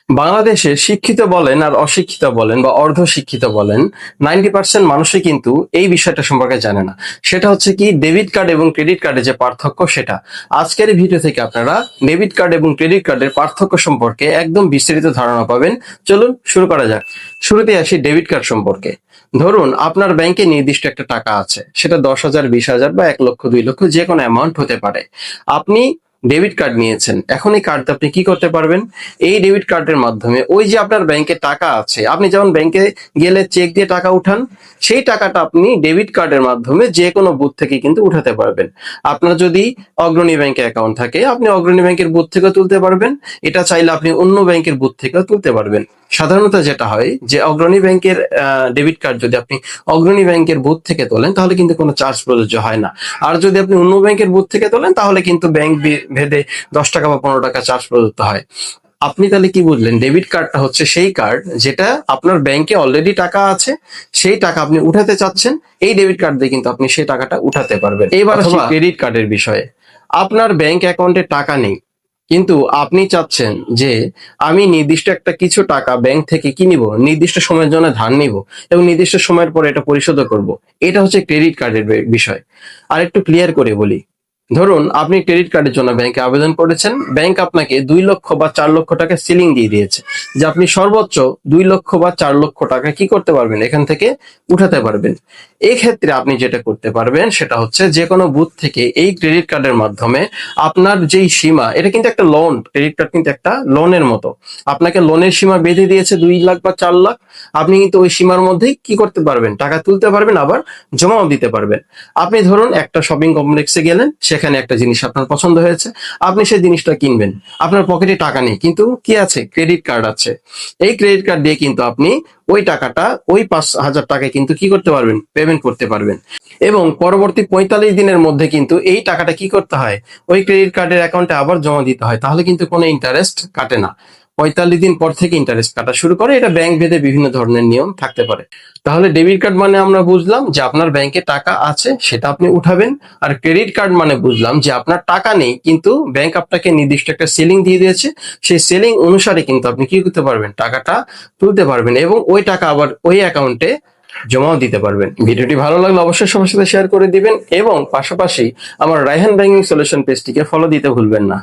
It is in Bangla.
বাংলাদেশে শিক্ষিত বলেন আর অশিক্ষিত বলেন বা অর্ধশিক্ষিত বলেন 90% মানুষই কিন্তু এই বিষয়টা সম্পর্কে জানে না। সেটা হচ্ছে কি ডেবিট কার্ড এবং ক্রেডিট কার্ডের যে পার্থক্য সেটা। আজকের এই ভিডিও থেকে আপনারা ডেবিট কার্ড এবং ক্রেডিট কার্ডের পার্থক্য সম্পর্কে একদম বিস্তারিত ধারণা পাবেন। চলুন শুরু করা যাক। শুরুতে আসি ডেবিট কার্ড সম্পর্কে। ধরুন আপনার ব্যাংকে নির্দিষ্ট একটা টাকা আছে, সেটা 10,000, 20,000 বা 1 লক্ষ, 2 লক্ষ যে কোনো অ্যামাউন্ট হতে পারে। আপনি ডেবিট কার্ড নিয়েছেন, এখন এই কার্ড আপনি কি করতে পারবেন? এই ডেবিট কার্ডের মাধ্যমে ওই যে আপনার ব্যাংকে টাকা আছে, আপনি যেমন ব্যাংকে গেলে চেক দিয়ে টাকা উঠান, সেই টাকাটা আপনি ডেবিট কার্ডের মাধ্যমে যে কোনো বুথ থেকে কিন্তু উঠাতে পারবেন। আপনার যদি অগ্রণী ব্যাংকে অ্যাকাউন্ট থাকে, আপনি অগ্রণী ব্যাংকের বুথ থেকেও তুলতে পারবেন। এটা চাইলে আপনি অন্য ব্যাংকের বুথ থেকেও তুলতে পারবেন। সাধারণত যেটা হয় যে অগ্রণী ব্যাংকের ডেবিট কার্ড যদি আপনি অগ্রণী ব্যাংকের বুথ থেকে তোলেন তাহলে কিন্তু কোনো চার্জ প্রযোজ্য হয় না। আর যদি আপনি অন্য ব্যাংকের বুথ থেকে তোলেন তাহলে কিন্তু ব্যাংক ভেদে 10 টাকা বা 15 টাকা চার্জ প্রদত্ত হয়। আপনি তাহলে কি বুঝলেন? ডেবিট কার্ডটা হচ্ছে সেই কার্ড যেটা আপনার ব্যাংকে অলরেডি টাকা আছে, সেই টাকা আপনি উঠাতে চাচ্ছেন, এই ডেবিট কার্ড দিয়ে কিন্তু আপনি সেই টাকাটা উঠাতে পারবেন। এবার আসি ক্রেডিট কার্ডের বিষয়ে। আপনার ব্যাংক অ্যাকাউন্টে টাকা নেই, কিন্তু আপনি চাচ্ছেন যে আমি নির্দিষ্ট একটা কিছু টাকা ব্যাংক থেকে কি নিব, নির্দিষ্ট সময়ের জন্য ধার নিব এবং নির্দিষ্ট সময়ের পরে এটা পরিশোধ করব। এটা হচ্ছে ক্রেডিট কার্ডের বিষয়। আর একটু ক্লিয়ার করে বলি, ধরুন আপনি ক্রেডিট কার্ডের জন্য ব্যাংকে আবেদন করেছেন, ব্যাংক আপনাকে 2 লক্ষ বা 4 লক্ষ টাকা সিলিং দিয়ে দিয়েছে যে আপনি সর্বোচ্চ 2 লক্ষ বা 4 লক্ষ টাকা কি করতে পারবেন, এখান থেকে উঠাতে পারবেন। এই ক্ষেত্রে আপনি যেটা করতে পারবেন সেটা হচ্ছে যে কোনো বুথ থেকে এই ক্রেডিট কার্ডের মাধ্যমে আপনার যেই সীমা, এটা কিন্তু একটা লোন, ক্রেডিট কার্ড কিন্তু একটা লোনের মতো। আপনাকে লোনের সীমা বেঁধে দিয়েছে 2 লাখ বা 4 লাখ, আপনি কিন্তু ওই সীমার মধ্যেই কি করতে পারবেন, টাকা তুলতে পারবেন, আবার জমাও দিতে পারবেন। আপনি ধরুন একটা শপিং কমপ্লেক্সে গেলেন, সেখানে একটা জিনিস আপনার পছন্দ হয়েছে, আপনি সেই জিনিসটা কিনবেন। আপনার পকেটে টাকা নেই, কিন্তু কি আছে? ক্রেডিট কার্ড আছে। এই ক্রেডিট কার্ড দিয়ে কিন্তু আপনি ওই টাকাটা, ওই 5,000 টাকায় কিন্তু কি করতে পারবেন, পেমেন্ট করতে পারবেন। এবং পরবর্তী 45 দিনের মধ্যে কিন্তু এই টাকাটা কি করতে হয়, ওই ক্রেডিট কার্ডের অ্যাকাউন্টে আবার জমা দিতে হয়। তাহলে কিন্তু কোনো ইন্টারেস্ট কাটে না। 45 দিন পর থেকে ইন্টারেস্ট কাটা শুরু করে। এটা ব্যাংক ভেদে বিভিন্ন ধরনের নিয়ম থাকতে পারে। তাহলে ডেবিট কার্ড মানে আমরা বুঝলাম যে আপনার ব্যাংকে টাকা আছে, সেটা আপনি উঠাবেন। আর ক্রেডিট কার্ড মানে বুঝলাম যে আপনার টাকা নেই, কিন্তু ব্যাংক আপনাকে নির্দিষ্ট একটা সেলিং দিয়ে দিয়েছে, সেই সেলিং অনুসারে কিন্তু আপনি কি করতে পারবেন, টাকাটা তুলতে পারবেন এবং ওই টাকা আবার ওই অ্যাকাউন্টে জমাও দিতে পারবেন। ভিডিওটি ভালো লাগলে অবশ্যই সবার সাথে শেয়ার করে দিবেন এবং পাশাপাশি আমার রায়হান ব্যাংকিং সলিউশন পেজটিকে ফলো দিতে ভুলবেন না।